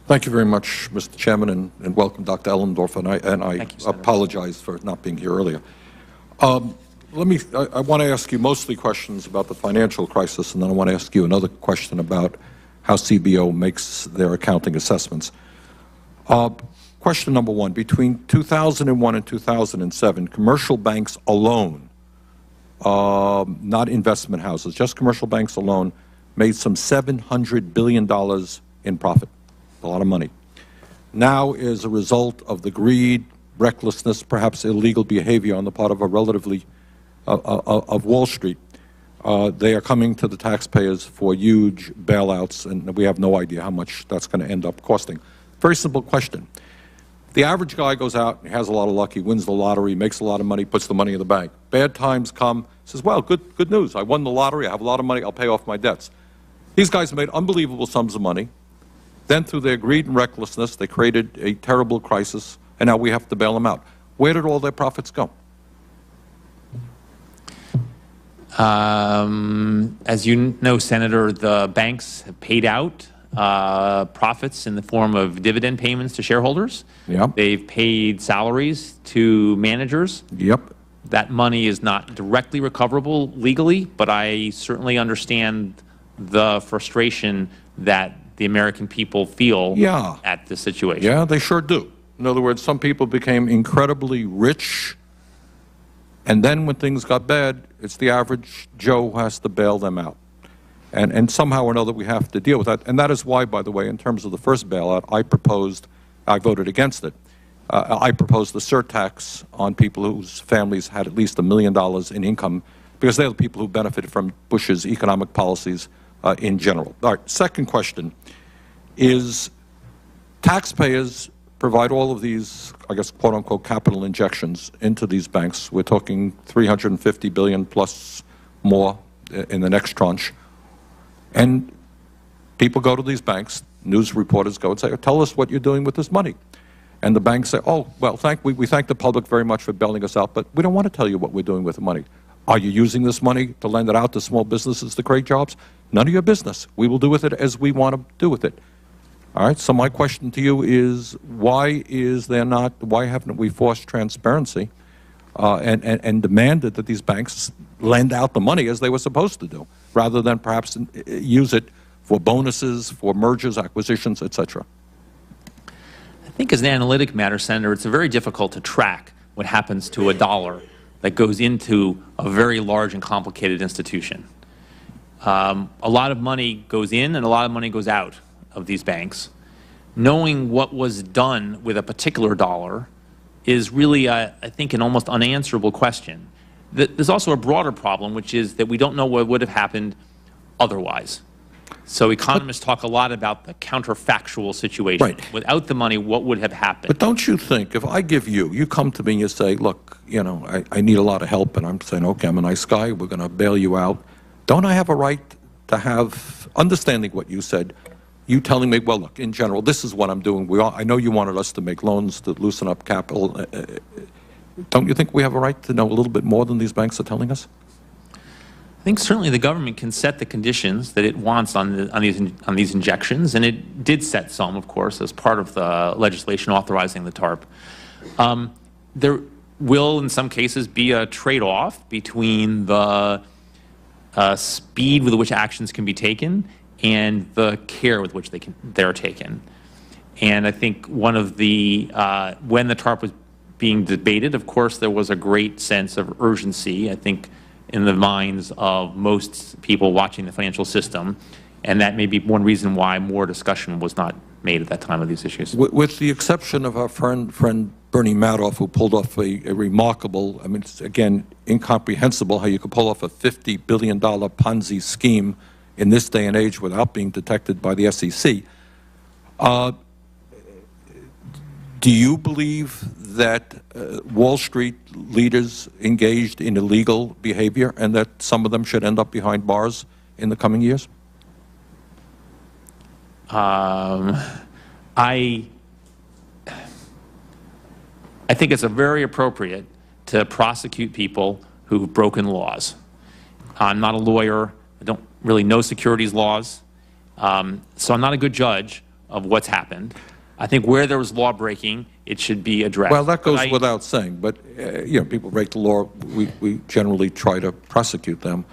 Thank you very much, Mr. Chairman, and welcome, Dr. Ellendorf. And I Thank you, Senator. apologize for not being here earlier. I want to ask you mostly questions about the financial crisis, and then I want to ask you another question about how CBO makes their accounting assessments. Question number one, between 2001 and 2007, commercial banks alone, not investment houses, just commercial banks alone, made some $700 billion in profit. A lot of money. Now, as a result of the greed, recklessness, perhaps illegal behavior on the part of a relatively of Wall Street, they are coming to the taxpayers for huge bailouts, and we have no idea how much that's going to end up costing. Very simple question. The average guy goes out, he has a lot of luck, he wins the lottery, makes a lot of money, puts the money in the bank. Bad times come, says, well, good news. I won the lottery, I have a lot of money, I'll pay off my debts. These guys made unbelievable sums of money. Then, through their greed and recklessness, they created a terrible crisis, and now we have to bail them out. Where did all their profits go? As you know, Senator, the banks have paid out profits in the form of dividend payments to shareholders. Yep. They've paid salaries to managers. Yep. That money is not directly recoverable legally, but I certainly understand the frustration that the American people feel at this situation. Yeah, they sure do. In other words, some people became incredibly rich, and then when things got bad, it's the average Joe who has to bail them out. And somehow or another we have to deal with that. And that is why, by the way, in terms of the first bailout, I voted against it. I proposed the surtax on people whose families had at least $1 million in income, because they're the people who benefited from Bush's economic policies in general. All right, second question is, taxpayers provide all of these, I guess, quote-unquote, capital injections into these banks. We're talking $350 billion plus more in the next tranche. And people go to these banks, news reporters go and say, tell us what you're doing with this money. And the banks say, oh, well, we thank the public very much for bailing us out, but we don't want to tell you what we're doing with the money. Are you using this money to lend it out to small businesses to create jobs? None of your business. We will do with it as we want to do with it. All right, so my question to you is, why haven't we forced transparency and demanded that these banks lend out the money as they were supposed to do, rather than perhaps use it for bonuses, for mergers, acquisitions, etc.? I think as an analytic matter, Senator, it's very difficult to track what happens to a dollar that goes into a very large and complicated institution. A lot of money goes in and a lot of money goes out of these banks. Knowing what was done with a particular dollar is really, I think, an almost unanswerable question. There's also a broader problem, which is that we don't know what would have happened otherwise. So economists talk a lot about the counterfactual situation. Right. Without the money, what would have happened? But don't you think, if I give you come to me and you say, look, you know, I need a lot of help, and I'm saying, okay, I'm a nice guy, we're going to bail you out. Don't I have a right to have, understanding what you said, you telling me, well, look, in general, this is what I'm doing. I know you wanted us to make loans to loosen up capital. Don't you think we have a right to know a little bit more than these banks are telling us? I think certainly the government can set the conditions that it wants on these injections, and it did set some, of course, as part of the legislation authorizing the TARP. There will, in some cases, be a trade-off between the speed with which actions can be taken and the care with which they're taken. And I think one of the, when the TARP was being debated, of course, there was a great sense of urgency, I think, in the minds of most people watching the financial system, and that may be one reason why more discussion was not made at that time of these issues. With the exception of our friend Bernie Madoff, who pulled off a remarkable, I mean, it's, again, incomprehensible how you could pull off a $50 billion Ponzi scheme in this day and age without being detected by the SEC. Do you believe that Wall Street leaders engaged in illegal behavior and that some of them should end up behind bars in the coming years? I think it's very appropriate to prosecute people who've broken laws. I'm not a lawyer. I don't really know securities laws. So I'm not a good judge of what's happened. I think where there was law breaking, it should be addressed. Well, that goes without saying, but, you know, people break the law, we generally try to prosecute them.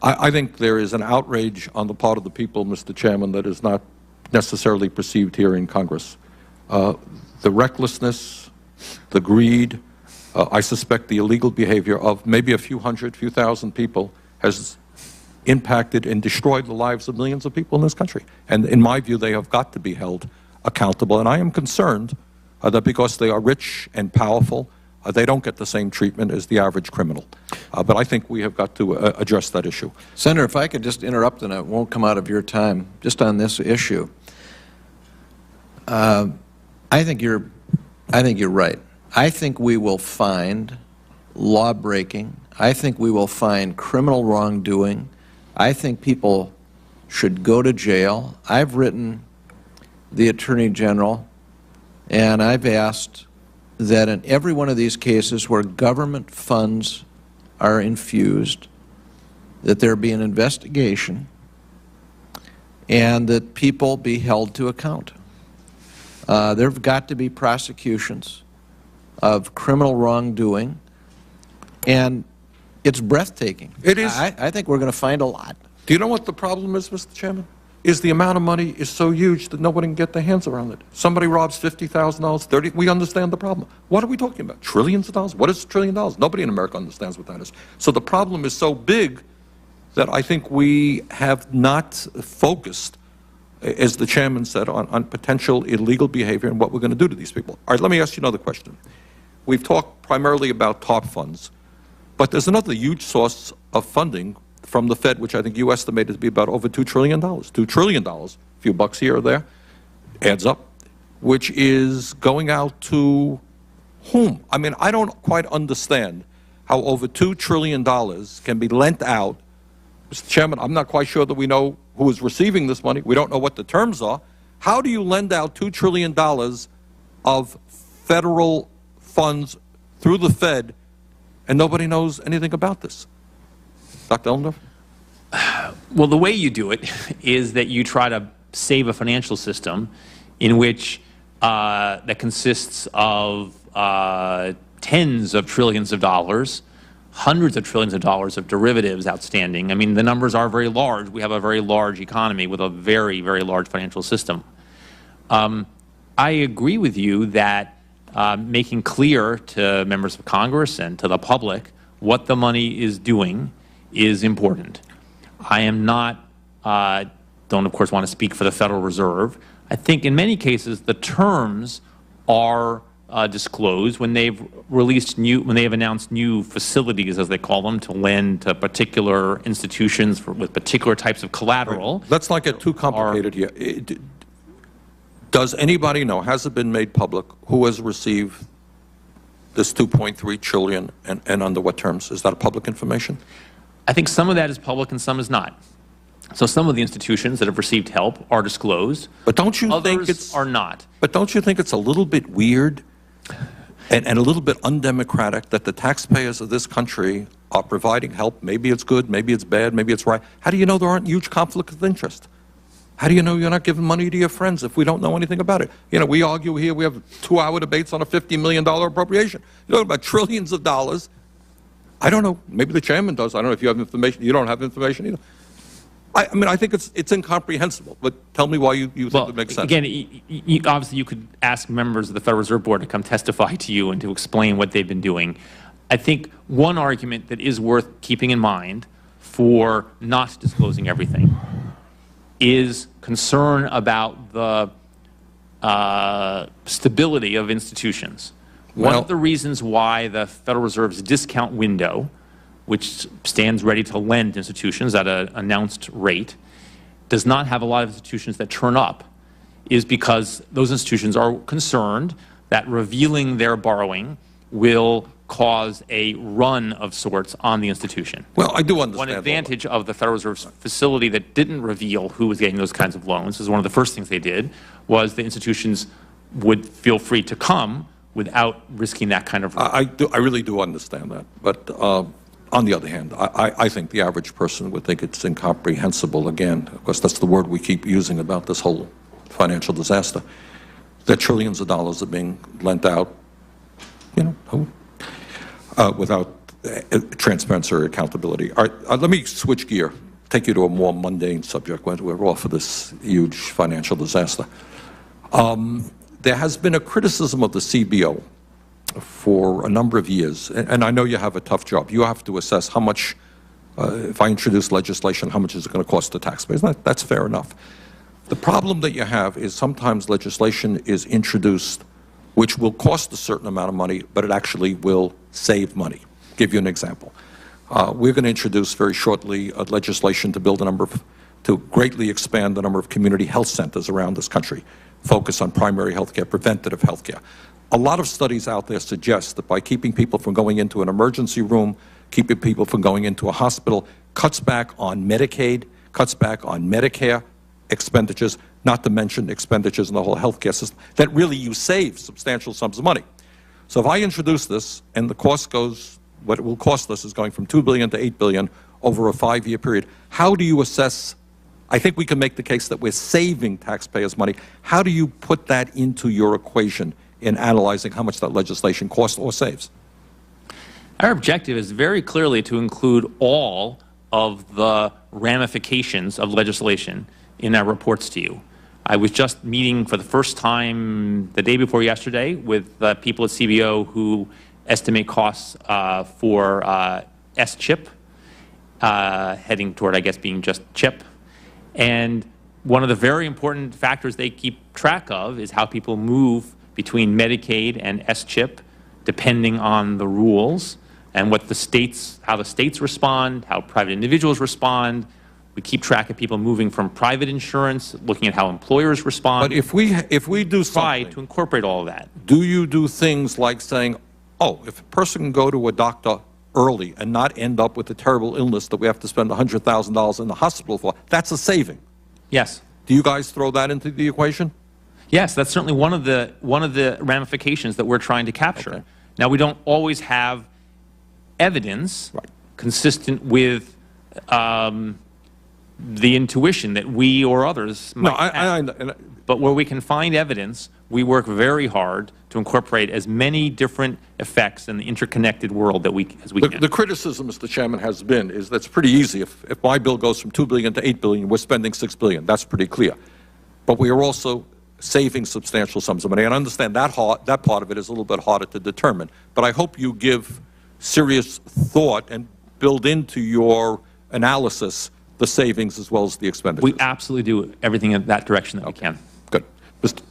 I think there is an outrage on the part of the people, Mr. Chairman, that is not necessarily perceived here in Congress. The recklessness, the greed, I suspect the illegal behavior of maybe a few thousand people has impacted and destroyed the lives of millions of people in this country. And in my view, they have got to be held accountable. And I am concerned that because they are rich and powerful, they don't get the same treatment as the average criminal. But I think we have got to address that issue. Senator, if I could just interrupt, and it won't come out of your time, just on this issue. I think you're right. I think we will find law breaking. I think we will find criminal wrongdoing. I think people should go to jail. I've written the Attorney General, and I've asked that in every one of these cases where government funds are infused, that there be an investigation and that people be held to account. There have got to be prosecutions of criminal wrongdoing, and it's breathtaking. It is. I think we're going to find a lot. Do you know what the problem is, Mr. Chairman? Is the amount of money is so huge that nobody can get their hands around it. Somebody robs $50,000, $30,000, we understand the problem. What are we talking about? Trillions of dollars? What is $1 trillion? Nobody in America understands what that is. So the problem is so big that I think we have not focused, as the chairman said, on potential illegal behavior and what we're going to do to these people. All right, let me ask you another question. We've talked primarily about TARP funds, but there's another huge source of funding from the Fed, which I think you estimated to be about over $2 trillion. $2 trillion, a few bucks here or there, adds up, which is going out to whom? I mean, I don't quite understand how over $2 trillion can be lent out. Mr. Chairman, I'm not quite sure that we know who is receiving this money. We don't know what the terms are. How do you lend out $2 trillion of federal funds through the Fed and nobody knows anything about this? Dr. Ellendorf? Well, the way you do it is that you try to save a financial system in which that consists of tens of trillions of dollars, hundreds of trillions of dollars of derivatives outstanding. I mean, the numbers are very large. We have a very large economy with a very, very large financial system. I agree with you that making clear to members of Congress and to the public what the money is doing is important. I am not, don't of course want to speak for the Federal Reserve. I think in many cases the terms are disclosed when they've announced new facilities, as they call them, to lend to particular institutions with particular types of collateral. Right. Let's not get too complicated here. Does anybody know, has it been made public, who has received this $2.3 trillion and under what terms? Is that public information? I think some of that is public and some is not. So some of the institutions that have received help are disclosed. But don't you think others are not? But don't you think it's a little bit weird and a little bit undemocratic that the taxpayers of this country are providing help? Maybe it's good, maybe it's bad, maybe it's right. How do you know there aren't huge conflicts of interest? How do you know you're not giving money to your friends if we don't know anything about it? You know, we argue here, we have 2-hour debates on a $50 million appropriation. You're talking about trillions of dollars. I don't know. Maybe the chairman does. I don't know if you have information. You don't have information either. I mean, I think it's incomprehensible. But tell me why you think it makes sense. Again, obviously you could ask members of the Federal Reserve Board to come testify to you and to explain what they've been doing. I think one argument that is worth keeping in mind for not disclosing everything is concern about the stability of institutions. One of the reasons why the Federal Reserve's discount window, which stands ready to lend to institutions at an announced rate, does not have a lot of institutions that turn up, is because those institutions are concerned that revealing their borrowing will cause a run of sorts on the institution. Well, I do understand. One advantage of the Federal Reserve's facility that didn't reveal who was getting those kinds of loans, is one of the first things they did, was the institutions would feel free to come without risking that kind of risk. I really do understand that. But on the other hand, I think the average person would think it's incomprehensible. Again, of course, that's the word we keep using about this whole financial disaster, that trillions of dollars are being lent out, without transparency or accountability. All right, let me switch gear, take you to a more mundane subject when we're off of this huge financial disaster. There has been a criticism of the CBO for a number of years, and I know you have a tough job. You have to assess how much, if I introduce legislation, how much is it going to cost the taxpayers? That's fair enough. The problem that you have is sometimes legislation is introduced which will cost a certain amount of money, but it actually will save money. I'll give you an example. We're going to introduce very shortly legislation to build to greatly expand the number of community health centers around this country, focus on primary health care, preventative health care. A lot of studies out there suggest that by keeping people from going into an emergency room, keeping people from going into a hospital, cuts back on Medicaid, cuts back on Medicare expenditures, not to mention expenditures in the whole healthcare system, that really you save substantial sums of money. So if I introduce this and the cost goes, what it will cost us is going from $2 billion to $8 billion over a 5-year period, how do you assess? I think we can make the case that we're saving taxpayers' money. How do you put that into your equation in analyzing how much that legislation costs or saves? Our objective is very clearly to include all of the ramifications of legislation in our reports to you. I was just meeting for the first time the day before yesterday with people at CBO who estimate costs for S-chip, heading toward, I guess, being just chip. And one of the very important factors they keep track of is how people move between Medicaid and S-chip, depending on the rules and what the states, how the states respond, how private individuals respond. We keep track of people moving from private insurance, looking at how employers respond. But if we do try something, to incorporate all of that. do you do things like saying, oh, if a person can go to a doctor early and not end up with a terrible illness that we have to spend $100,000 in the hospital for, that's a saving? Yes. Do you guys throw that into the equation? Yes, that's certainly one of the ramifications that we're trying to capture. Okay. Now, we don't always have evidence consistent with the intuition that we or others might have. But where we can find evidence, we work very hard to incorporate as many different effects in the interconnected world that as we can. The criticism, Mr. Chairman, has been is that's pretty easy. If my bill goes from $2 billion to $8 billion, we're spending $6 billion. That's pretty clear. But we are also saving substantial sums of money. And I understand that part of it is a little bit harder to determine. But I hope you give serious thought and build into your analysis the savings as well as the expenditures. We absolutely do everything in that direction that we can. Good. Mr.